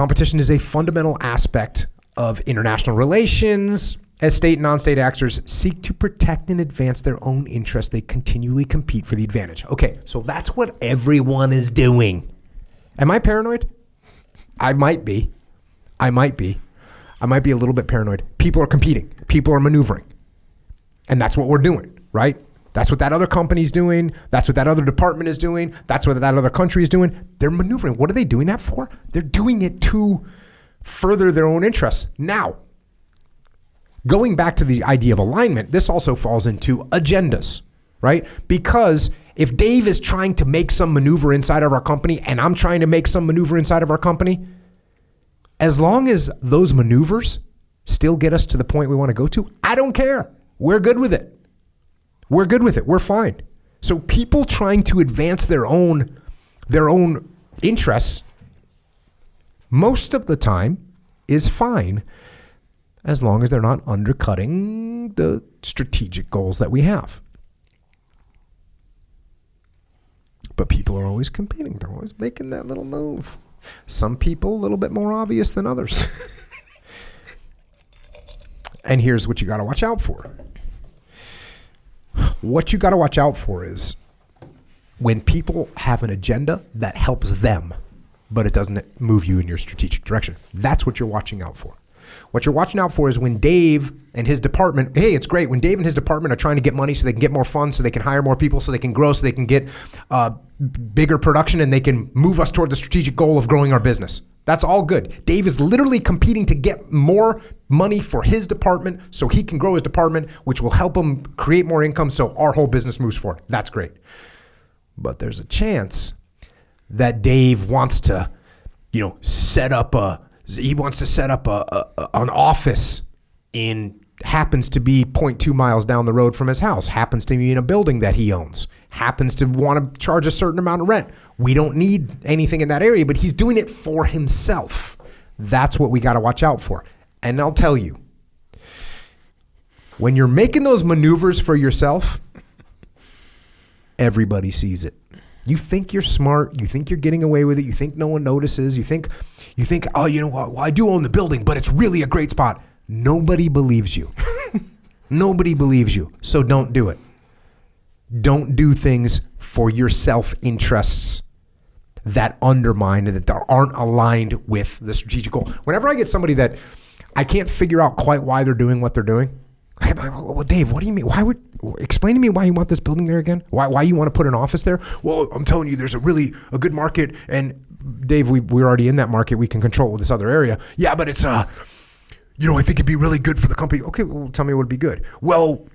Competition is a fundamental aspect of international relations. As state and non-state actors seek to protect and advance their own interests, they continually compete for the advantage. Okay, so that's what everyone is doing. Am I paranoid? I might be. I might be a little bit paranoid. People are competing. People are maneuvering. And that's what we're doing, right? That's what that other company's doing. That's what that other department is doing. That's what that other country is doing. They're maneuvering. What are they doing that for? They're doing it to further their own interests. Now, going back to the idea of alignment, this also falls into agendas, right? Because if Dave is trying to make some maneuver inside of our company and I'm trying to make some maneuver inside of our company, as long as those maneuvers still get us to the point we want to go to, I don't care. We're good with it. We're good with it. We're fine. So people trying to advance their own interests most of the time is fine, as long as they're not undercutting the strategic goals that we have. But people are always competing. They're always making that little move. Some people a little bit more obvious than others. And here's what you got to watch out for. What you got to watch out for is when people have an agenda that helps them, but it doesn't move you in your strategic direction. That's what you're watching out for. What you're watching out for is when Dave and his department, hey, it's great. When Dave and his department are trying to get money so they can get more funds, so they can hire more people, so they can grow, so they can get bigger production, and they can move us toward the strategic goal of growing our business. That's all good. Dave is literally competing to get more money for his department so he can grow his department, which will help him create more income so our whole business moves forward. That's great. But there's a chance that Dave wants to, set up an office happens to be 0.2 miles down the road from his house, happens to be in a building that he owns, happens to want to charge a certain amount of rent. We don't need anything in that area, but he's doing it for himself. That's what we got to watch out for. And I'll tell you, when you're making those maneuvers for yourself, everybody sees it. You think you're smart. You think you're getting away with it. You think no one notices. You think, oh, you know what? Well, I do own the building, but it's really a great spot. Nobody believes you. Nobody believes you. So don't do it. Don't do things for your self-interests that undermine and that aren't aligned with the strategic goal. Whenever I get somebody that I can't figure out quite why they're doing what they're doing, I'm like, well, Dave, what do you mean? Explain to me why you want this building there again? Why you want to put an office there? Well, I'm telling you, there's a good market, and Dave, we're already in that market. We can control it with this other area. Yeah, but it's I think it'd be really good for the company. Okay, well, tell me what would be good. Well,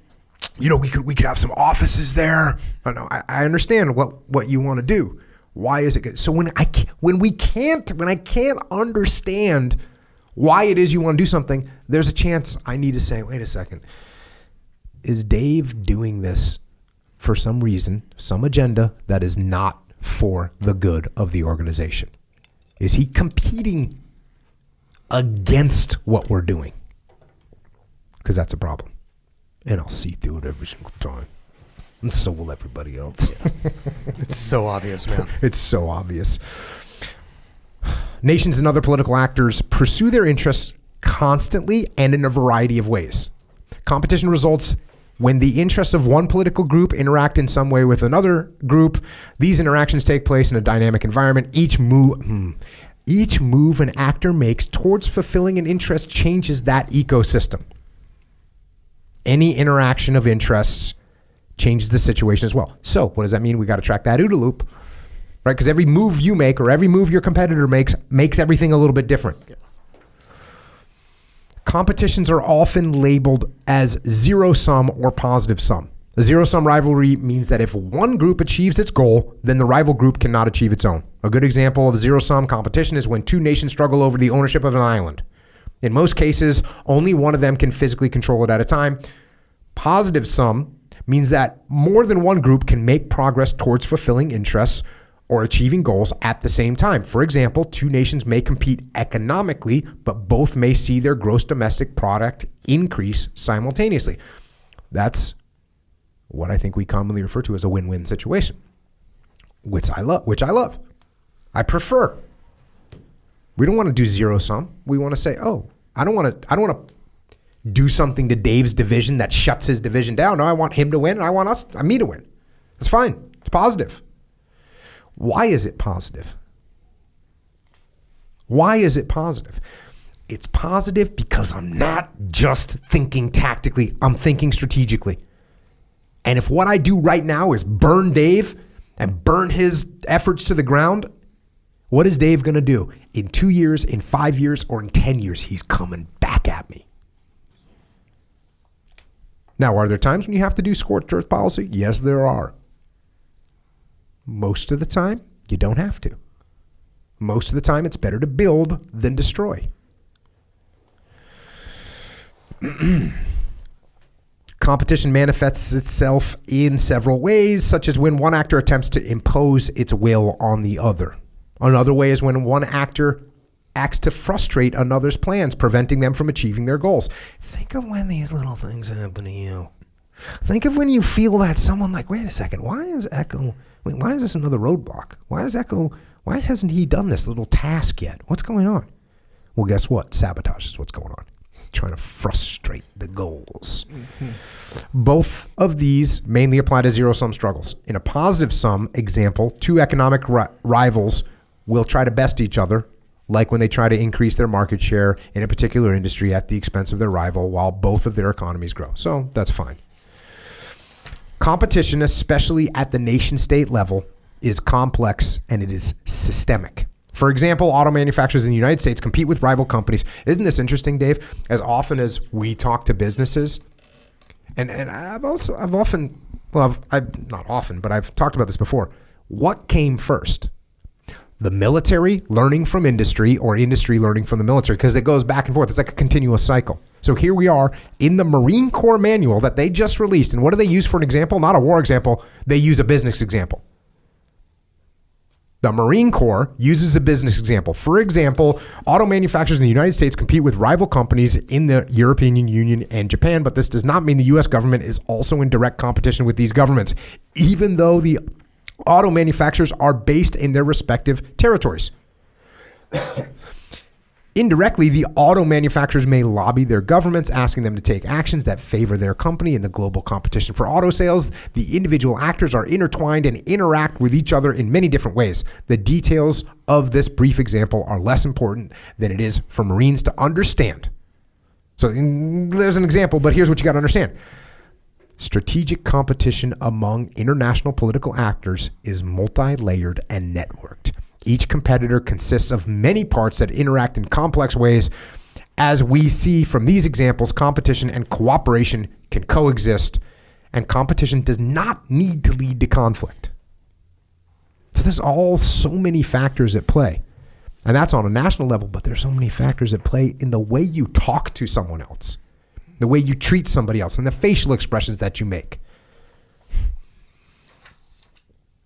we could have some offices there. I understand what you want to do. Why is it good? So when I can't understand why it is you want to do something, there's a chance I need to say, wait a second. Is Dave doing this for some reason, some agenda that is not for the good of the organization? Is he competing against what we're doing? Because that's a problem. And I'll see through it every single time. And so will everybody else. Yeah. It's so obvious, man. It's so obvious. Nations and other political actors pursue their interests constantly and in a variety of ways. Competition results when the interests of one political group interact in some way with another group. These interactions take place in a dynamic environment. Each move an actor makes towards fulfilling an interest changes that ecosystem. Any interaction of interests changes the situation as well. So what does that mean? We got to track that OODA loop, right? Because every move you make or every move your competitor makes everything a little bit different. Yeah. Competitions are often labeled as zero-sum or positive-sum. A zero-sum rivalry means that if one group achieves its goal, then the rival group cannot achieve its own. A good example of zero-sum competition is when two nations struggle over the ownership of an island. In most cases, only one of them can physically control it at a time. Positive sum means that more than one group can make progress towards fulfilling interests or achieving goals at the same time. For example, two nations may compete economically, but both may see their gross domestic product increase simultaneously. That's what I think we commonly refer to as a win-win situation, which I love. I prefer. We don't want to do zero sum. We want to say, oh, I don't want to do something to Dave's division that shuts his division down. No, I want him to win and I want me to win. That's fine. It's positive. Why is it positive? Why is it positive? It's positive because I'm not just thinking tactically, I'm thinking strategically. And if what I do right now is burn Dave and burn his efforts to the ground, what is Dave going to do? In 2 years, in 5 years, or in 10 years, he's coming back at me. Now, are there times when you have to do scorched earth policy? Yes, there are. Most of the time, you don't have to. Most of the time, it's better to build than destroy. Competition manifests itself in several ways, such as when one actor attempts to impose its will on the other. Another way is when one actor acts to frustrate another's plans, preventing them from achieving their goals. Think of when these little things happen to you. Think of when you feel that someone like, wait a second, why is this another roadblock? Why hasn't he done this little task yet? What's going on? Well, guess what? Sabotage is what's going on. Trying to frustrate the goals. Both of these mainly apply to zero-sum struggles. In a positive sum example, two economic rivals will try to best each other, like when they try to increase their market share in a particular industry at the expense of their rival while both of their economies grow. So that's fine. Competition, especially at the nation-state level, is complex and it is systemic. For example, auto manufacturers in the United States compete with rival companies. Isn't this interesting, Dave? As often as we talk to businesses, and I've not often, but I've talked about this before. What came first? The military learning from industry or industry learning from the military? Because it goes back and forth. It's like a continuous cycle. So here we are in the Marine Corps manual that they just released. And what do they use for an example? Not a war example. They use a business example. The Marine Corps uses a business example. For example, auto manufacturers in the United States compete with rival companies in the European Union and Japan, but this does not mean the U.S. government is also in direct competition with these governments, even though the auto manufacturers are based in their respective territories. Indirectly, the auto manufacturers may lobby their governments, asking them to take actions that favor their company in the global competition for auto sales. The individual actors are intertwined and interact with each other in many different ways. The details of this brief example are less important than it is for Marines to understand. So there's an example, but here's what you got to understand. Strategic competition among international political actors is multi-layered and networked. Each competitor consists of many parts that interact in complex ways. As we see from these examples, competition and cooperation can coexist, and competition does not need to lead to conflict. So there's so many factors at play. And that's on a national level, but there's so many factors at play in the way you talk to someone else, the way you treat somebody else, and the facial expressions that you make.